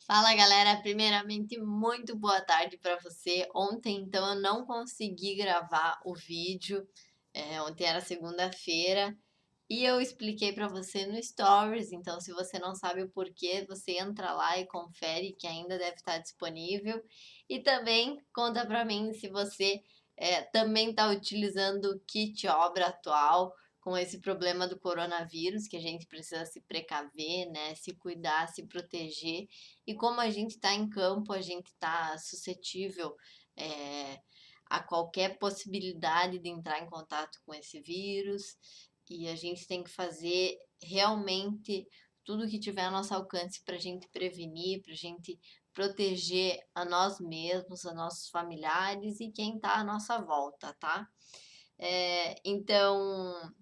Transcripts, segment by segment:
Fala galera, primeiramente muito boa tarde para você. Ontem então eu não consegui gravar o vídeo, ontem era segunda-feira e eu expliquei para você no Stories, então se você não sabe o porquê, você entra lá e confere que ainda deve estar disponível. E também conta para mim se você também está utilizando o kit obra atual com esse problema do coronavírus, que a gente precisa se precaver, né, se cuidar, se proteger. E como a gente está em campo, a gente está suscetível é, a qualquer possibilidade de entrar em contato com esse vírus. E a gente tem que fazer realmente tudo que tiver ao nosso alcance para a gente prevenir, para a gente proteger a nós mesmos, a nossos familiares e quem está à nossa volta, tá? Então,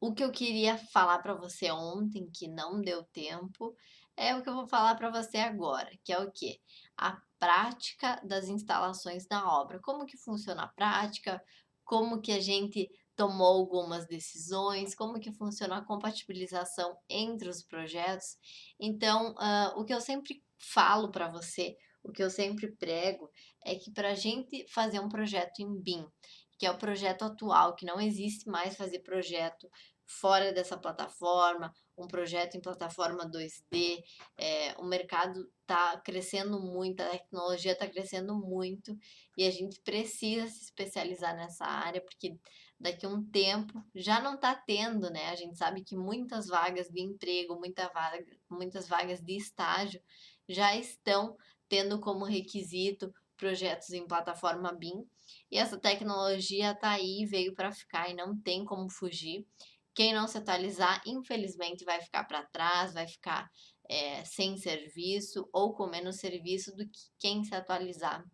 o que eu queria falar para você ontem, que não deu tempo, é o que eu vou falar para você agora, que é o quê? A prática das instalações da obra. Como que funciona a prática? Como que a gente tomou algumas decisões? Como que funciona a compatibilização entre os projetos? Então, o que eu sempre falo para você, o que eu sempre prego, é que para a gente fazer um projeto em BIM, que é o projeto atual, que não existe mais fazer projeto fora dessa plataforma, um projeto em plataforma 2D. O mercado está crescendo muito, a tecnologia está crescendo muito e a gente precisa se especializar nessa área, porque daqui a um tempo já não está tendo, né? A gente sabe que muitas vagas de emprego, muitas vagas de estágio já estão tendo como requisito projetos em plataforma BIM. E essa tecnologia está aí, veio para ficar e não tem como fugir. Quem não se atualizar, infelizmente, vai ficar para trás, vai ficar sem serviço ou com menos serviço do que quem se atualizar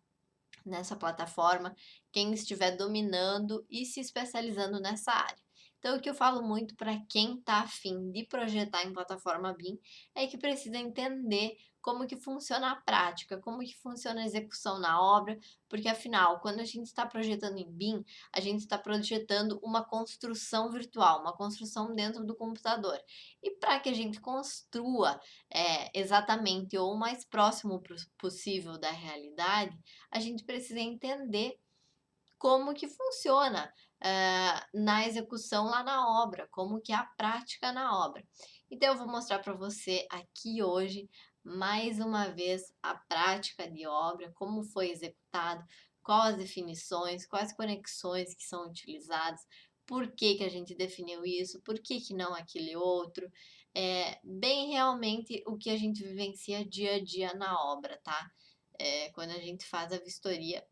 nessa plataforma, quem estiver dominando e se especializando nessa área. Então, o que eu falo muito para quem está afim de projetar em plataforma BIM é que precisa entender como que funciona a prática, como que funciona a execução na obra, porque afinal, quando a gente está projetando em BIM, a gente está projetando uma construção virtual, uma construção dentro do computador. E para que a gente construa exatamente ou o mais próximo possível da realidade, a gente precisa entender como que funciona na execução lá na obra, como que é a prática na obra. Então eu vou mostrar para você aqui hoje, mais uma vez, a prática de obra, como foi executado, quais as definições, quais conexões que são utilizadas, por que que a gente definiu isso, por que que não aquele outro, bem realmente o que a gente vivencia dia a dia na obra, tá? Quando a gente faz a vistoria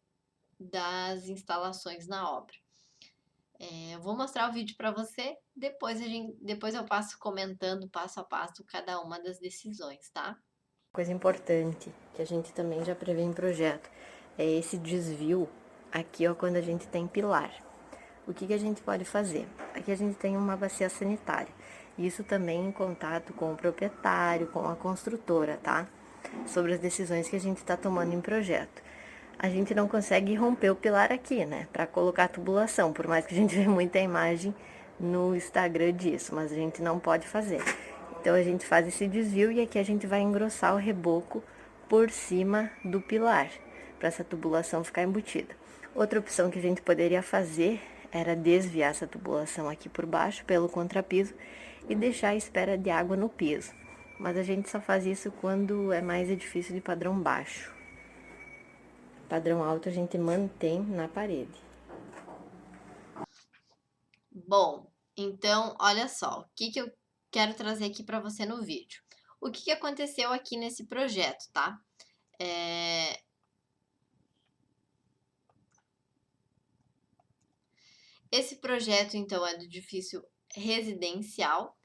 das instalações na obra. Eu vou mostrar o vídeo para você, depois eu passo comentando passo a passo cada uma das decisões, tá? Coisa importante que a gente também já prevê em projeto é esse desvio aqui, ó, quando a gente tem pilar. O que a gente pode fazer? Aqui a gente tem uma bacia sanitária. Isso também em contato com o proprietário, com a construtora, tá? Sobre as decisões que a gente está tomando em projeto. A gente não consegue romper o pilar aqui, né? Para colocar a tubulação, por mais que a gente veja muita imagem no Instagram disso, mas a gente não pode fazer. Então a gente faz esse desvio e aqui a gente vai engrossar o reboco por cima do pilar, para essa tubulação ficar embutida. Outra opção que a gente poderia fazer era desviar essa tubulação aqui por baixo pelo contrapiso e deixar a espera de água no piso. Mas a gente só faz isso quando é mais edifício de padrão baixo. Padrão alto a gente mantém na parede. Bom, então olha só, o que que eu quero trazer aqui para você no vídeo. O que que aconteceu aqui nesse projeto, tá? Esse projeto, então, é do edifício residencial.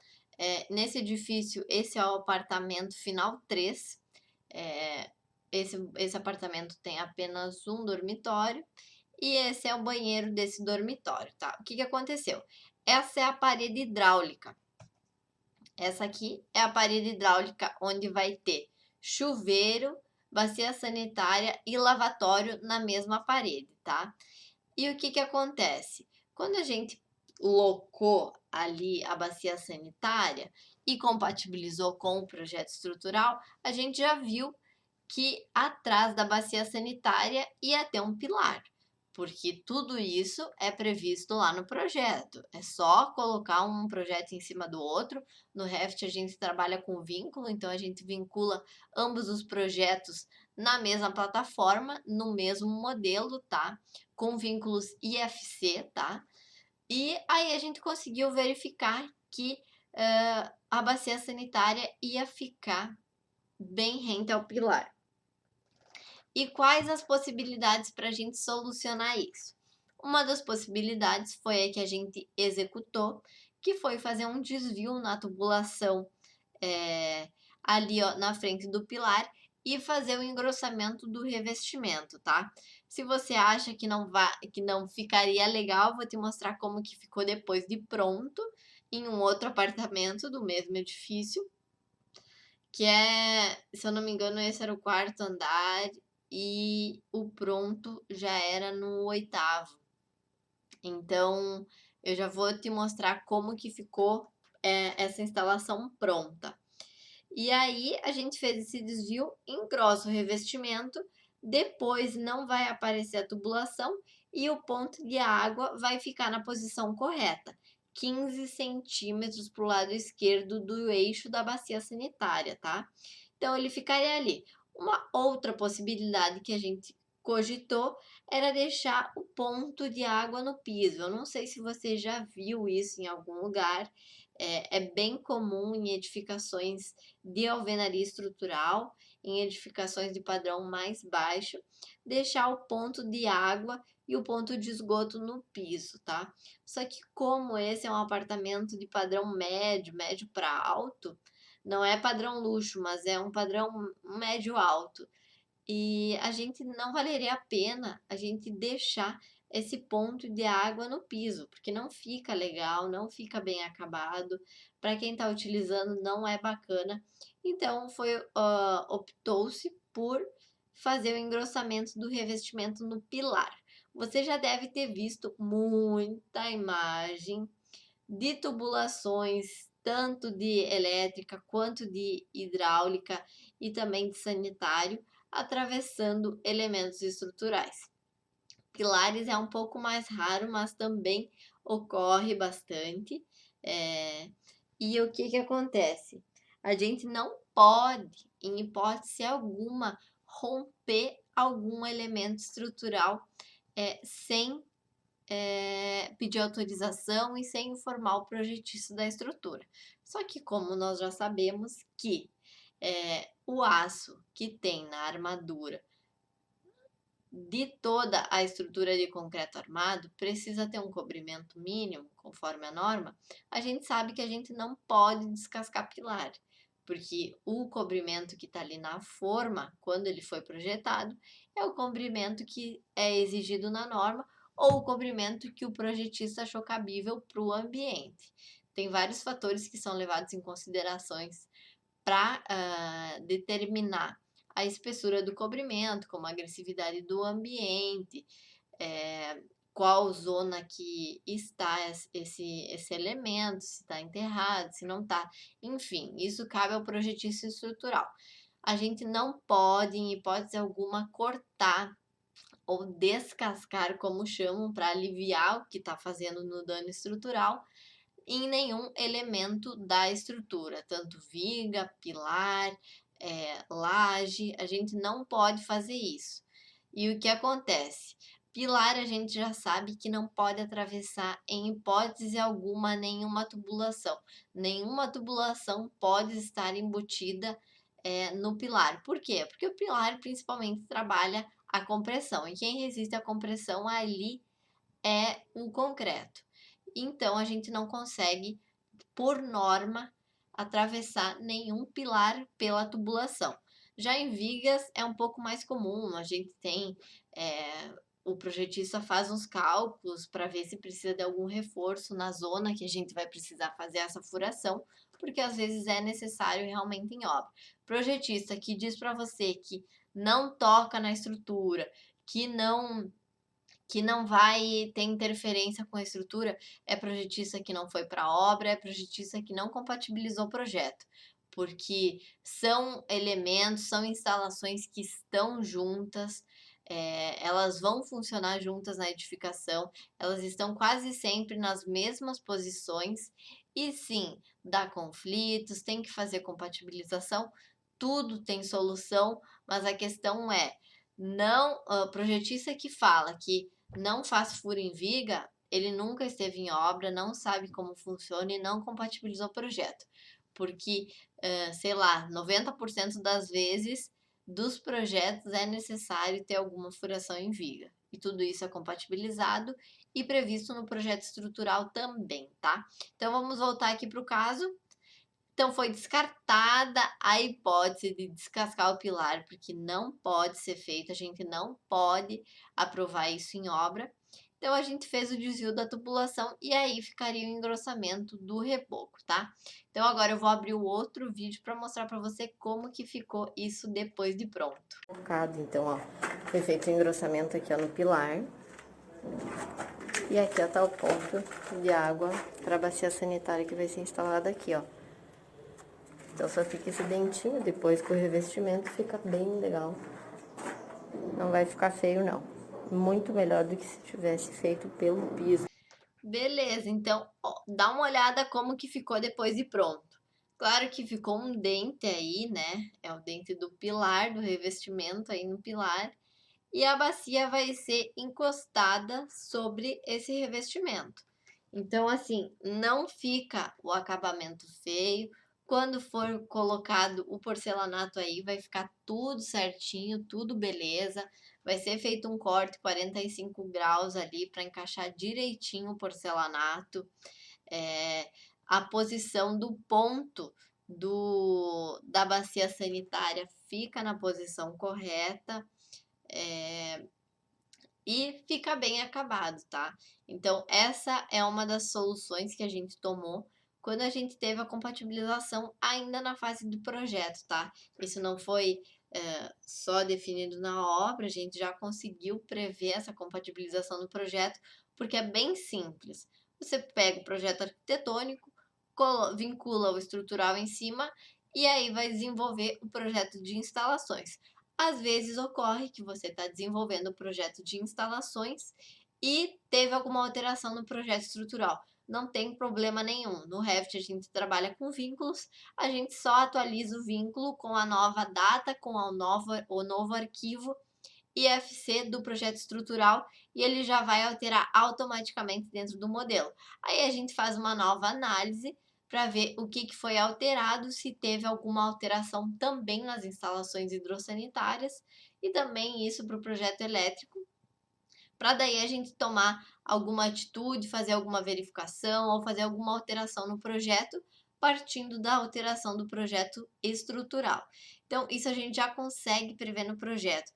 Nesse edifício, esse é o apartamento final 3. Esse apartamento tem apenas um dormitório e esse é o banheiro desse dormitório, tá? O que que aconteceu? Essa é a parede hidráulica. Essa aqui é a parede hidráulica onde vai ter chuveiro, bacia sanitária e lavatório na mesma parede, tá? E o que que acontece? Quando a gente locou ali a bacia sanitária e compatibilizou com o projeto estrutural, a gente já viu que atrás da bacia sanitária ia ter um pilar, porque tudo isso é previsto lá no projeto. É só colocar um projeto em cima do outro. No Revit a gente trabalha com vínculo, então a gente vincula ambos os projetos na mesma plataforma, no mesmo modelo, tá? Com vínculos IFC, tá? E aí a gente conseguiu verificar que a bacia sanitária ia ficar bem rente ao pilar. E quais as possibilidades para a gente solucionar isso? Uma das possibilidades foi a que a gente executou, que foi fazer um desvio na tubulação ali ó, na frente do pilar e fazer o engrossamento do revestimento, tá? Se você acha que não ficaria legal, vou te mostrar como que ficou depois de pronto em um outro apartamento do mesmo edifício, que é, se eu não me engano, esse era o quarto andar e o pronto já era no oitavo. Então, eu já vou te mostrar como que ficou essa instalação pronta. E aí, a gente fez esse desvio, engrossa o revestimento, depois não vai aparecer a tubulação e o ponto de água vai ficar na posição correta, 15 centímetros para o lado esquerdo do eixo da bacia sanitária, tá? Então, ele ficaria ali. Uma outra possibilidade que a gente cogitou era deixar o ponto de água no piso. Eu não sei se você já viu isso em algum lugar. É bem comum em edificações de alvenaria estrutural, em edificações de padrão mais baixo, deixar o ponto de água e o ponto de esgoto no piso, tá? Só que como esse é um apartamento de padrão médio, médio para alto, não é padrão luxo, mas é um padrão médio alto. E a gente não valeria a pena a gente deixar esse ponto de água no piso, porque não fica legal, não fica bem acabado. Para quem está utilizando, não é bacana. Então, optou-se por fazer o engrossamento do revestimento no pilar. Você já deve ter visto muita imagem de tubulações, tanto de elétrica quanto de hidráulica e também de sanitário, atravessando elementos estruturais. Pilares é um pouco mais raro, mas também ocorre bastante. E o que acontece? A gente não pode, em hipótese alguma, romper algum elemento estrutural sem pedir autorização e sem informar o projetista da estrutura. Só que como nós já sabemos que o aço que tem na armadura de toda a estrutura de concreto armado precisa ter um cobrimento mínimo, conforme a norma, a gente sabe que a gente não pode descascar pilar, porque o cobrimento que está ali na forma, quando ele foi projetado, é o cobrimento que é exigido na norma ou o cobrimento que o projetista achou cabível para o ambiente. Tem vários fatores que são levados em considerações para determinar a espessura do cobrimento, como a agressividade do ambiente, qual zona que está esse elemento, se está enterrado, se não está. Enfim, isso cabe ao projetista estrutural. A gente não pode, em hipótese alguma, cortar ou descascar, como chamam, para aliviar o que está fazendo no dano estrutural, em nenhum elemento da estrutura, tanto viga, pilar, laje, a gente não pode fazer isso. E o que acontece? Pilar a gente já sabe que não pode atravessar em hipótese alguma nenhuma tubulação. Nenhuma tubulação pode estar embutida no pilar. Por quê? Porque o pilar principalmente trabalha a compressão. E quem resiste à compressão ali é o concreto. Então a gente não consegue, por norma, atravessar nenhum pilar pela tubulação. Já em vigas é um pouco mais comum, a gente tem o projetista faz uns cálculos para ver se precisa de algum reforço na zona que a gente vai precisar fazer essa furação, porque às vezes é necessário realmente em obra. Projetista que diz para você que não toca na estrutura, que não que não vai ter interferência com a estrutura, é projetista que não foi para a obra, é projetista que não compatibilizou o projeto, porque são elementos, são instalações que estão juntas, elas vão funcionar juntas na edificação, elas estão quase sempre nas mesmas posições, e sim, dá conflitos, tem que fazer compatibilização, tudo tem solução, mas a questão é, não, projetista que fala que não faz furo em viga, ele nunca esteve em obra, não sabe como funciona e não compatibilizou o projeto. Porque, sei lá, 90% das vezes dos projetos é necessário ter alguma furação em viga. E tudo isso é compatibilizado e previsto no projeto estrutural também, tá? Então vamos voltar aqui para o caso. Então foi descartada a hipótese de descascar o pilar, porque não pode ser feito, a gente não pode aprovar isso em obra. Então a gente fez o desvio da tubulação e aí ficaria o engrossamento do reboco, tá? Então agora eu vou abrir o outro vídeo para mostrar para você como que ficou isso depois de pronto. Então, ó, foi feito o engrossamento aqui, ó, no pilar. E aqui, ó, tá o ponto de água para a bacia sanitária que vai ser instalada aqui, ó. Então, só fica esse dentinho, depois com o revestimento fica bem legal. Não vai ficar feio, não. Muito melhor do que se tivesse feito pelo piso. Beleza, então ó, dá uma olhada como que ficou depois de pronto. Claro que ficou um dente aí, né? É o dente do pilar, do revestimento aí no pilar. E a bacia vai ser encostada sobre esse revestimento. Então, assim, não fica o acabamento feio. Quando for colocado o porcelanato aí, vai ficar tudo certinho, tudo beleza. Vai ser feito um corte 45 graus ali para encaixar direitinho o porcelanato. A posição do ponto da bacia sanitária fica na posição correta. E fica bem acabado, tá? Então, essa é uma das soluções que a gente tomou quando a gente teve a compatibilização ainda na fase do projeto, tá? Isso não foi só definido na obra, a gente já conseguiu prever essa compatibilização do projeto, porque é bem simples. Você pega o projeto arquitetônico, vincula o estrutural em cima e aí vai desenvolver o projeto de instalações. Às vezes ocorre que você está desenvolvendo o projeto de instalações e teve alguma alteração no projeto estrutural. Não tem problema nenhum. No Revit a gente trabalha com vínculos, a gente só atualiza o vínculo com a nova data, com o novo arquivo IFC do projeto estrutural e ele já vai alterar automaticamente dentro do modelo. Aí a gente faz uma nova análise para ver o que foi alterado, se teve alguma alteração também nas instalações hidrossanitárias e também isso para o projeto elétrico, para daí a gente tomar alguma atitude, fazer alguma verificação ou fazer alguma alteração no projeto, partindo da alteração do projeto estrutural. Então, isso a gente já consegue prever no projeto.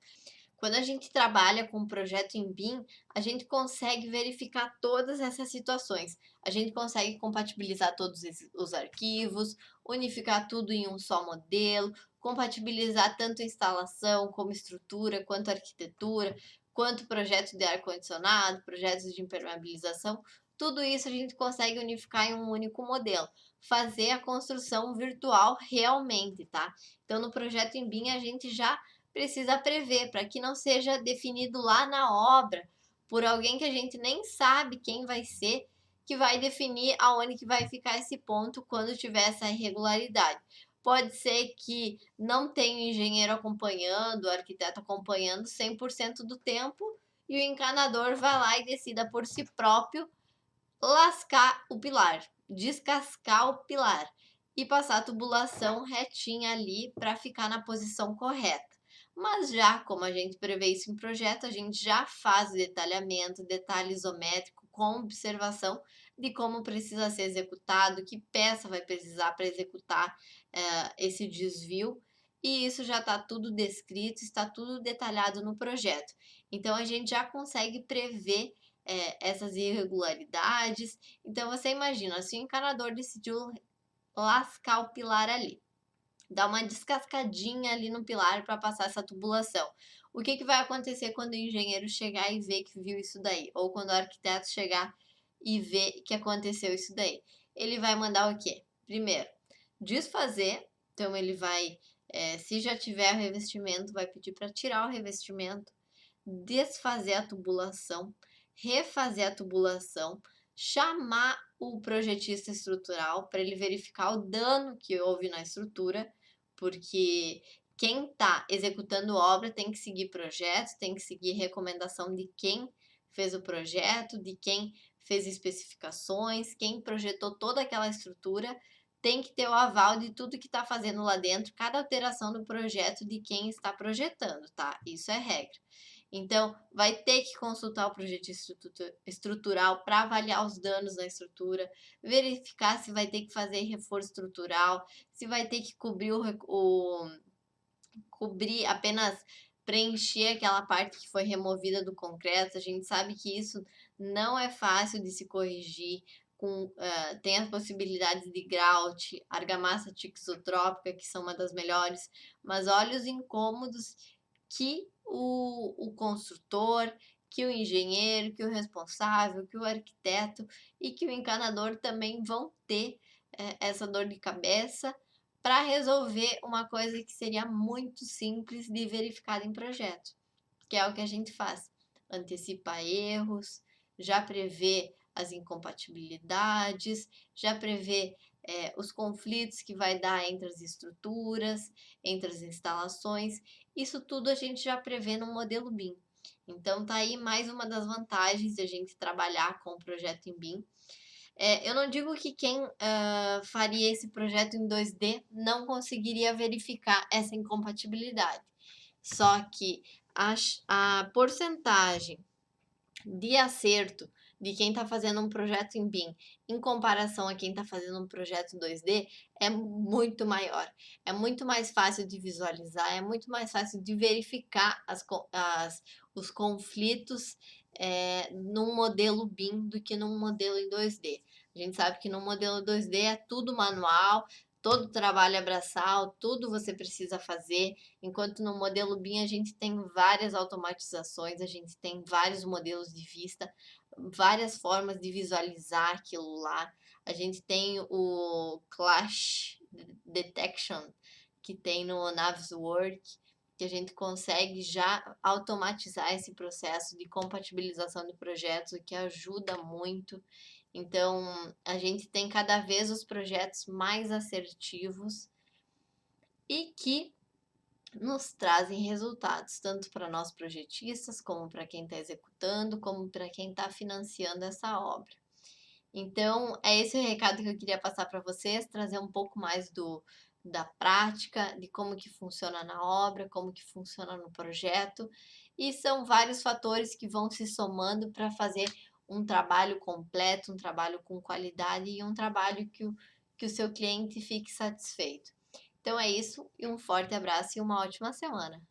Quando a gente trabalha com um projeto em BIM, a gente consegue verificar todas essas situações. A gente consegue compatibilizar todos os arquivos, unificar tudo em um só modelo, compatibilizar tanto instalação como estrutura, quanto arquitetura, quanto projeto de ar-condicionado, projetos de impermeabilização. Tudo isso a gente consegue unificar em um único modelo. Fazer a construção virtual realmente, tá? Então, no projeto em BIM, a gente já precisa prever para que não seja definido lá na obra por alguém que a gente nem sabe quem vai ser, que vai definir aonde que vai ficar esse ponto quando tiver essa irregularidade. Pode ser que não tenha o engenheiro acompanhando, o arquiteto acompanhando 100% do tempo e o encanador vai lá e decida por si próprio lascar o pilar, descascar o pilar e passar a tubulação retinha ali para ficar na posição correta. Mas já como a gente prevê isso em projeto, a gente já faz o detalhamento, detalhe isométrico com observação de como precisa ser executado, que peça vai precisar para executar esse desvio. E isso já está tudo descrito, está tudo detalhado no projeto. Então a gente já consegue prever essas irregularidades. Então você imagina, se o encanador decidiu lascar o pilar ali, dá uma descascadinha ali no pilar para passar essa tubulação. O que que vai acontecer quando o engenheiro chegar e ver que viu isso daí? Ou quando o arquiteto chegar e ver que aconteceu isso daí? Ele vai mandar o quê? Primeiro, desfazer. Então ele vai, se já tiver o revestimento, vai pedir para tirar o revestimento, desfazer a tubulação, refazer a tubulação, chamar o projetista estrutural para ele verificar o dano que houve na estrutura, porque quem está executando obra tem que seguir projeto, tem que seguir recomendação de quem fez o projeto, de quem fez especificações, quem projetou toda aquela estrutura, tem que ter o aval de tudo que está fazendo lá dentro, cada alteração do projeto de quem está projetando, tá? Isso é regra. Então, vai ter que consultar o projetista estrutural para avaliar os danos da estrutura, verificar se vai ter que fazer reforço estrutural, se vai ter que cobrir apenas preencher aquela parte que foi removida do concreto. A gente sabe que isso não é fácil de se corrigir. Tem as possibilidades de grout, argamassa tixotrópica, que são uma das melhores, mas olha os incômodos que o construtor, que o engenheiro, que o responsável, que o arquiteto e que o encanador também vão ter essa dor de cabeça para resolver uma coisa que seria muito simples de verificar em projeto, que é o que a gente faz. Antecipa erros, já prevê as incompatibilidades, já prevê os conflitos que vai dar entre as estruturas, entre as instalações. Isso tudo a gente já prevê no modelo BIM. Então tá aí mais uma das vantagens de a gente trabalhar com o projeto em BIM. Eu não digo que quem faria esse projeto em 2D não conseguiria verificar essa incompatibilidade. Só que a porcentagem de acerto de quem está fazendo um projeto em BIM em comparação a quem está fazendo um projeto 2D é muito maior. É muito mais fácil de visualizar, é muito mais fácil de verificar os conflitos num modelo BIM do que num modelo em 2D. A gente sabe que no modelo 2D é tudo manual, todo trabalho é braçal, tudo você precisa fazer, enquanto no modelo BIM a gente tem várias automatizações, a gente tem vários modelos de vista, várias formas de visualizar aquilo lá. A gente tem o Clash Detection que tem no Naviswork, que a gente consegue já automatizar esse processo de compatibilização de projetos, o que ajuda muito. Então, a gente tem cada vez os projetos mais assertivos e que nos trazem resultados, tanto para nós projetistas, como para quem está executando, como para quem está financiando essa obra. Então, é esse o recado que eu queria passar para vocês, trazer um pouco mais da prática, de como que funciona na obra, como que funciona no projeto, e são vários fatores que vão se somando para fazer um trabalho completo, um trabalho com qualidade e um trabalho que o seu cliente fique satisfeito. Então é isso, e um forte abraço e uma ótima semana.